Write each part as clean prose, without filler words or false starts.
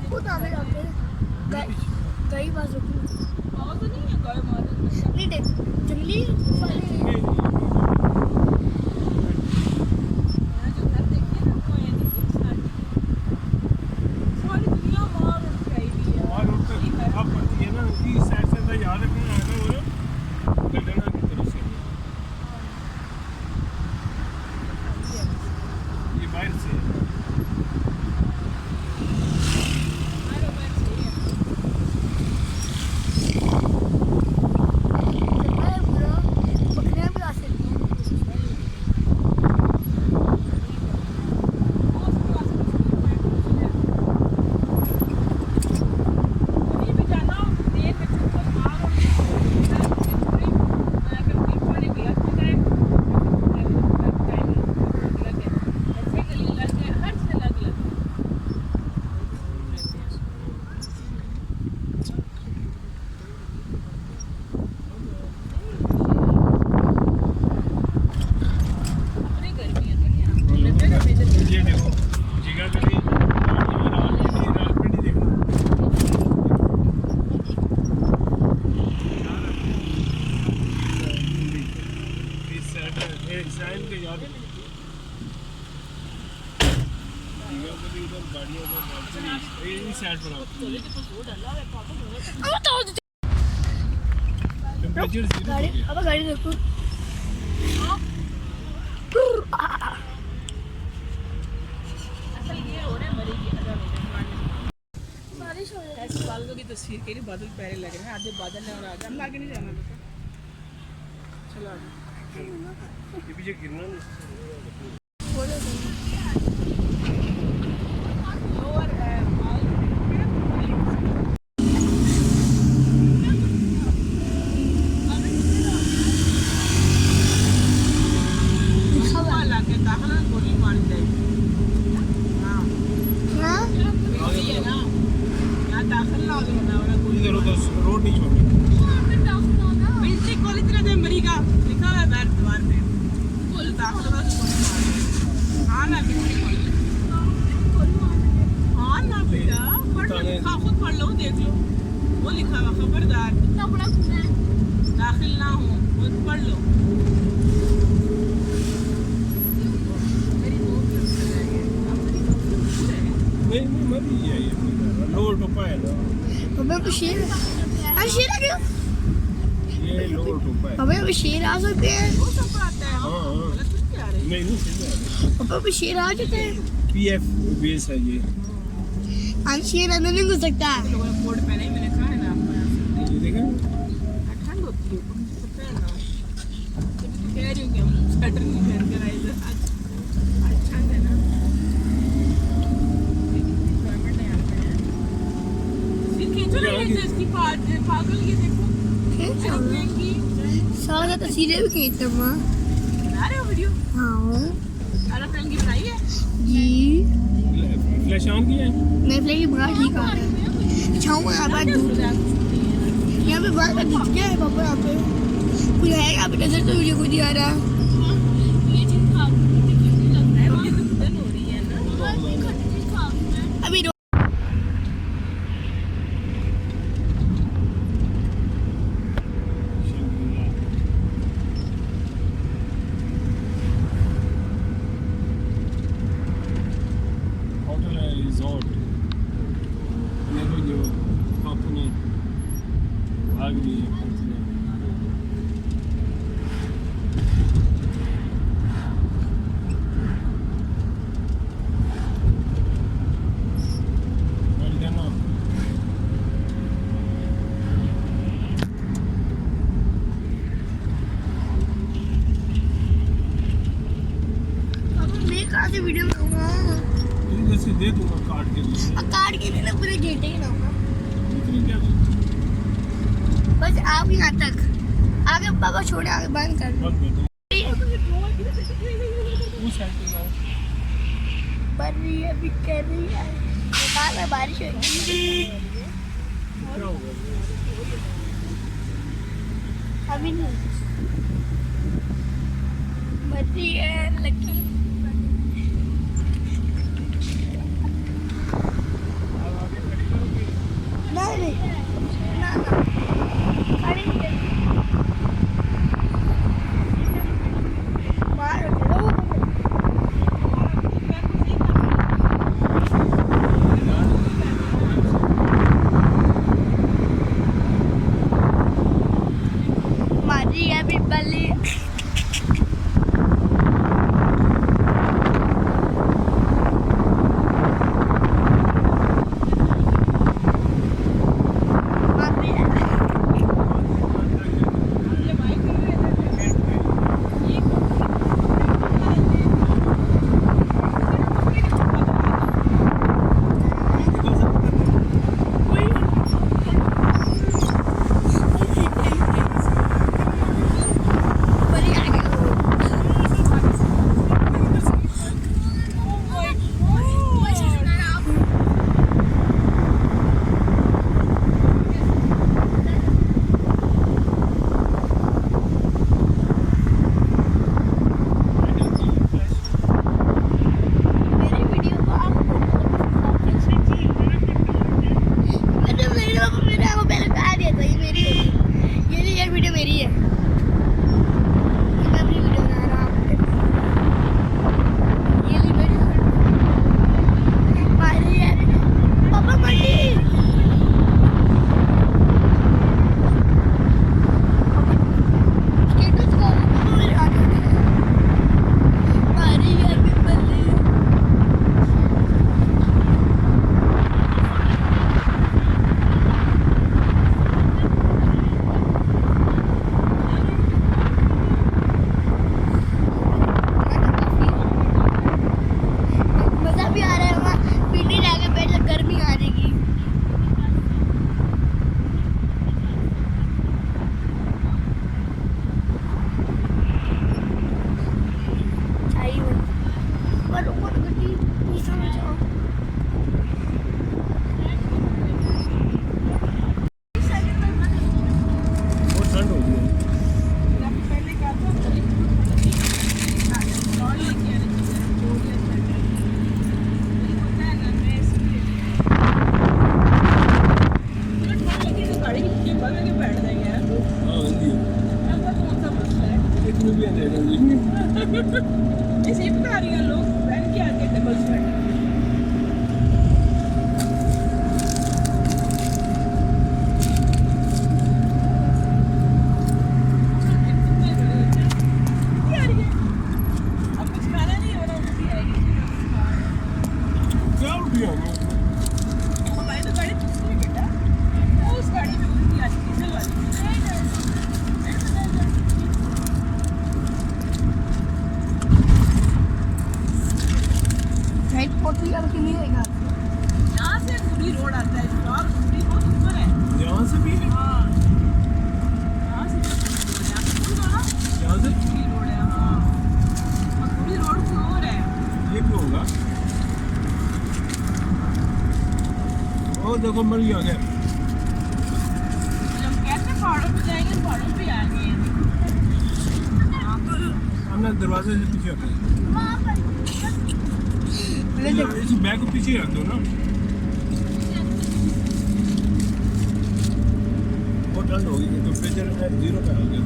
खुद आगे जाके गाय पास रुकी तो नहीं है गाय मार नहीं देख जंगली वाले जो घर देखिए ना वो है नहीं सारी दुनिया मार उठाई दी है और उनका अब ये ना उनकी साइड से अंदर याद रखना है ना वो गलना की तरफ से ये बाहर से अब गाड़ी देखो असल ये हो रहा है मरेगी बारिश हो रही है ऐसे बादलों की तस्वीर के लिए बादल प्यारे लग रहे हैं आधे बादल है और आगे हम आगे नहीं जाना बेटा चलो आगे ये पीछे गिरना नहीं लोअर लाके दाखला गोली मार जाए हाँ हाँ वही है ना यहाँ दाखिल ना हो जाए ना गोली इधर उधर रोड नहीं छोड़नी बिल्कुल कॉलेज में दे मरीगा लिखा हुआ है बैठ दीवार पे बोल दाखिल का गोली मार हाँ ना बिल्कुल हाँ ना बेटा पढ़ लो लिखा खुद पढ़ लो देख लो वो लिखा हुआ खबरदार कितना बड़ा खून है दाखिल ना हो खुद पढ़ लो नहीं मरी है ये लोअर टोपा है ना अबे वो शेर शेर आ गया ये लोअर टोपा है अबे वो शेर आ सकते हैं वो सब आता है हाँ हाँ गलत कुछ क्या रहे नहीं सही है अबे वो शेर आ जाते हैं पीएफ बेस है ये शेर अंदर नहीं घुस सकता लोगों ने कोट पहना ही मैंने कहा है ना आपको ये देखा ठंड होती है तुम तो पहना जब तो कह रही हूँ कि हम स्वेटर नहीं पहन कर आए इधर आज ठंड है ना enjoyment है यहाँ पे फिर खींचो ना ये इसकी पागल ये देखो की सारा तस्वीरें भी खींचता माँ बना रहे हो वीडियो हाँ अलग रंग की बनाई है जी फ्लैश ऑन किया है मैं फ्लेगी बड़ा ठीक आ रहा है छाऊँ यहाँ पर यहाँ पे बाहर दिख गया है पापा यहाँ पे कुछ है यहाँ पे नजर तो वीडियो को नहीं आ रहा ये चीज खट्टी लग रहा है मुझे तो घुटन हो रही है ना अभी होटल है रिजॉर्ट ये वो जो अपने भाग लिए मैं कहाँ से वीडियो बनाऊंगा जैसे दे दूंगा कार्ड के लिए कार्ड के लिए ना पूरे गेटे ही लाऊंगा इतनी क्या बस आप यहाँ तक आगे पापा छोड़े आगे बंद कर दो बंद कर दो उस साइड पे जाओ बढ़ रही है अभी कर रही है बाद में बारिश होगी क्या होगा अभी नहीं बढ़ रही है लकी आगे खड़ी वो देखो मरी आ गया। हम कहते हैं पहाड़ों पे जाएंगे, पहाड़ों पे आ गए हैं। हमने दरवाजे से पीछे हटे। इस बैग को पीछे रख दो ना। बहुत ठंड होगी तो टेम्परेचर 0 पे आ गया।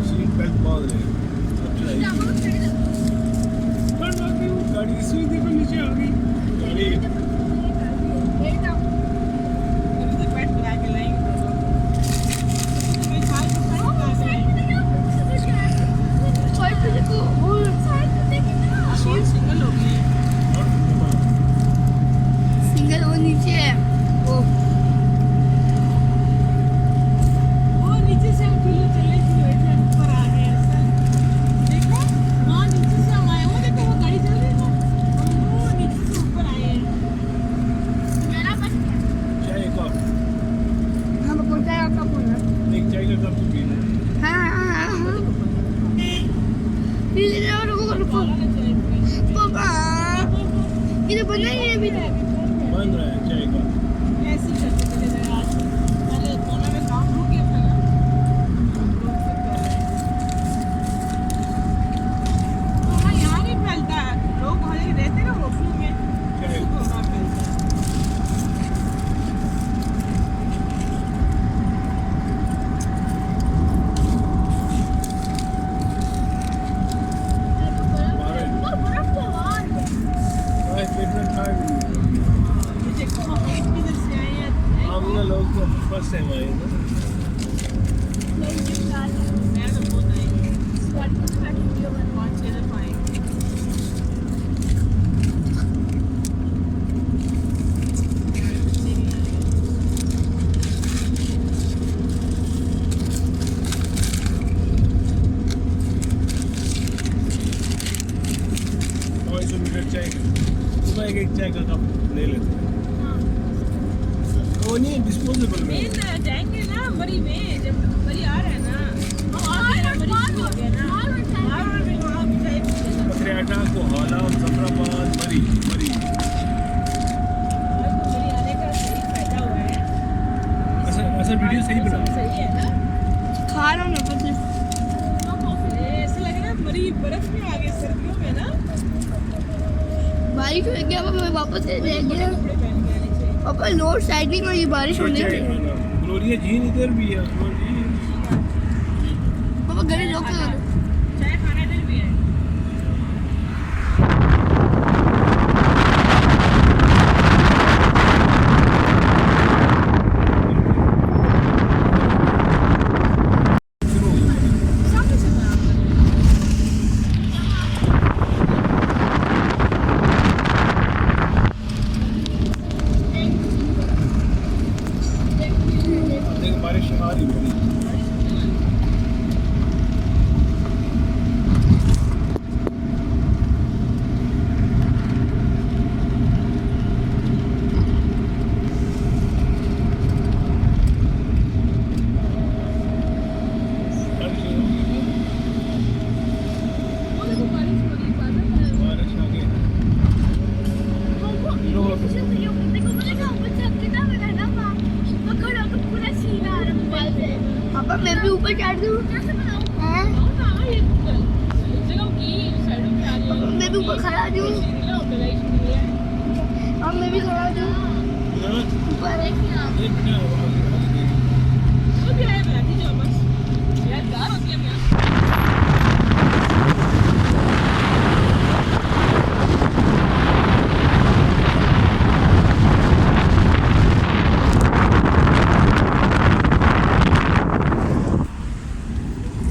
सीट बेल्ट बांध रहे हैं। गाड़ी की सुई देखो नीचे आ गई। गाड़ी अभी तो पेट बुला के लाएंगे दोनों। मैं साल को पेट बुला के लाएंगे। कौन सिंगल हो गए? सिंगल वो नीचे है वो नीचे से हम चले चले थे ऊपर आ गए ऐसा। देखो वहाँ नीचे से हम आए, वो देखो वो गाड़ी चल रही है ना, हम वो नीचे से ऊपर आए हैं। चाय कप, हम बोलते हैं आपका बोलना एक चाय का कप पीना। हाँ रुको पापा ये तो बना ही है अभी तक बन रहा है चाय का। ऐसे ही करते चले गए आज। पहले कोना में काम रुक गया था ना, रोड से कर रहे हैं। तो हाँ यहाँ नहीं फैलता है, लोग वहाँ रहते ना होटलों में, चाय कोरोना फैलता है। हम लोग तो फर्स्ट टाइम आए ना। मैं तो बहुत आएंगे, 5-6 दफा आएंगे। चाय सुबह एक चाय का कप ले लेते हैं। वो नहीं डिस्पोजेबल में। मेन जाएंगे ना मरी में, जब मरी आ रहा है ना, हम आ गए ना मरी शुरू हो गया ना, मारवाड़ में वहाँ भी चाय पीते हैं। पथरियाटा को हौला जफराबाद मरी मरी मरी आने का सही फायदा हुआ है। ऐसा वीडियो सही बना। सही है ना, खा रहा हूँ ना पता ऐसे लग रहा है मरी बर्फ में आ गए सर्दियों में ना। बारिश हो गया पापा वापस से बड़े जाएंगे कपड़े पहन के आने चाहिए। पापा लोड साइडिंग में ये बारिश होने चाय चाहिए खाना ग्लोरिया झील इधर भी है। पापा गले रोक के चाय खाना इधर भी है। सामने से बना देख बारिश आ रही बड़ी। बारिश आ गई। पापा मैं भी ऊपर चढ़ दूँ हाँ मैं भी ऊपर खड़ा दूँ अब मैं भी खड़ा दूँ ऊपर ये बिना आगे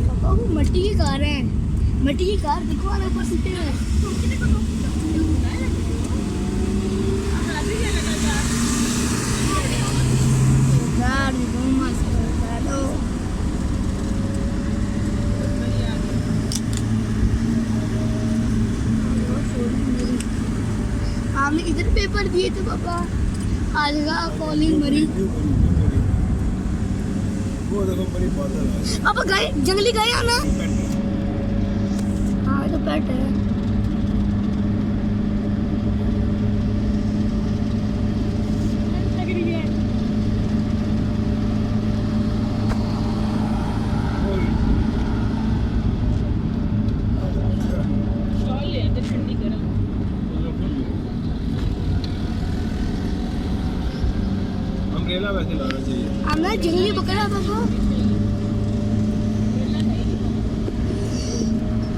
पापा वो मट्टी की कार है मट्टी की कार दिखवा रहा ऊपर सीटे में यार ये मस्त है तो हमने इधर पेपर दिए थे पापा अलगा कॉलिंग मरी वो देखो बड़ी बादल है। पापा गए जंगली गए हो ना हाँ ये तो पेट है अम्ब्रेला वैसे लाना चाहिए हमने जंगली पकड़ा बाबू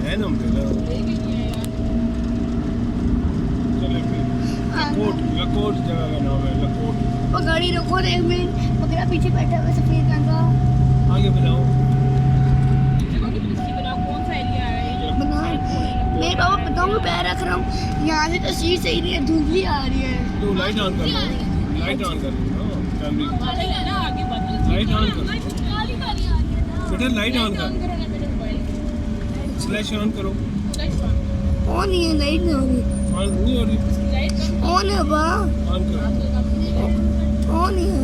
है ना अम्ब्रेला चले फिर लकोट जगह का नाम है लकोट वो गाड़ी रोको और 1 मिनट पकड़ा पीछे बैठा हुआ सफेद रंग का आगे बनाओ कौन सा एरिया है बना नहीं बाबा बताऊंगा पैर रख रहा हूँ यहाँ से तस्वीर सही नहीं है धुंधली आ रही है तू लाइट ऑन कर लाइट ऑन कर कैमरे ना आगे बदल लाइट ऑन कर काली काली आ रही है ना बेटा लाइट ऑन कर करो ना मेरे मोबाइल फ्लैश ऑन करो ऑन नहीं है लाइट नहीं हो रही ऑन नहीं हो रही ऑन है बा ऑन करो ऑन नहीं है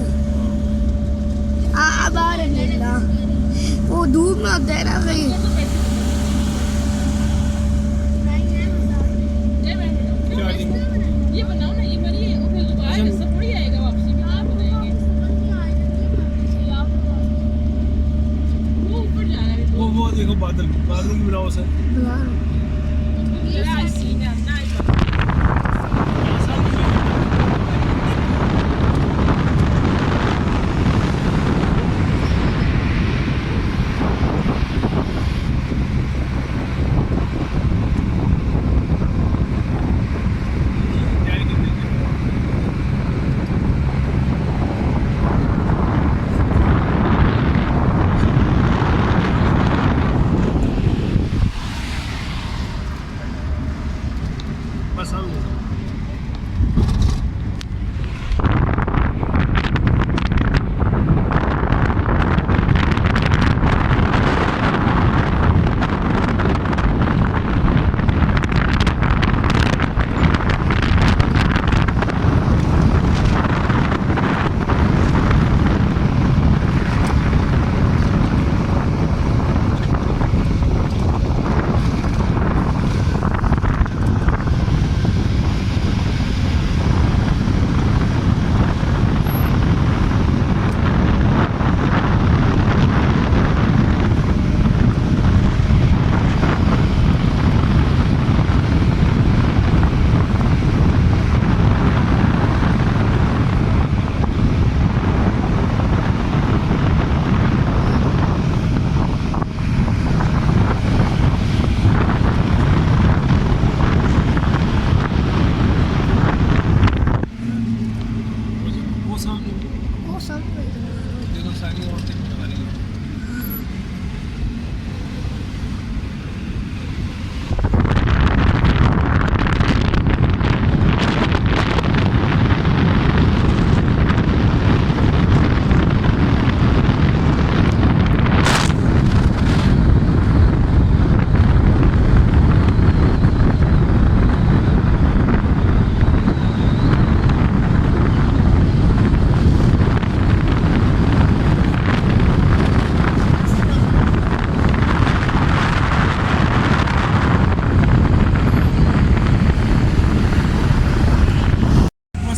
अब आ रही है वो धूप में होता है ना कहीं ये बनाओ ना ये मरी है फिर दोबारा सब थोड़ी आएगा वापसी में आप बनाएंगे वो ऊपर जा रहा है वो देखो बादल बादलों की बनाओ सर बना रहा हूँ। जरा सीन है ना बस सामने वो सब देखो सारी औरतें बना रही हैं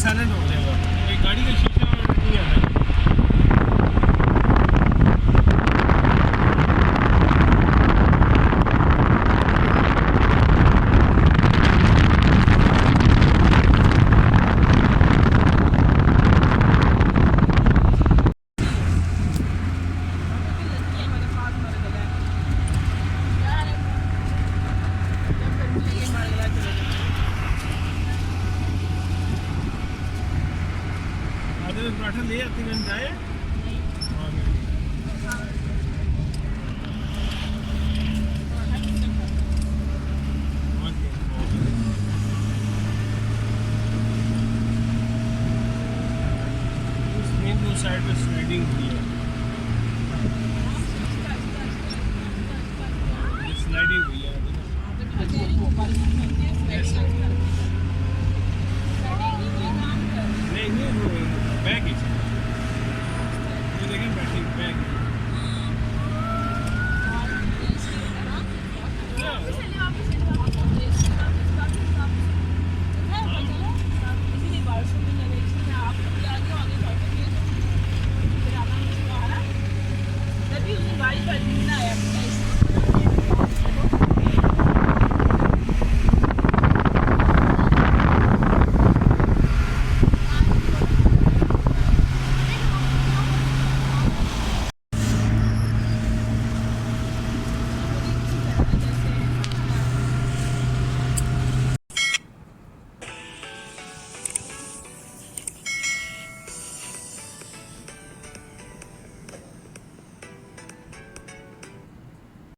साइलेंट हो जाएगा ये गाड़ी का शीशा नहीं आता आधे में पराठा ले आते हैं जाए साइड में स्लाइडिंग हुई है स्लाइडिंग हुई है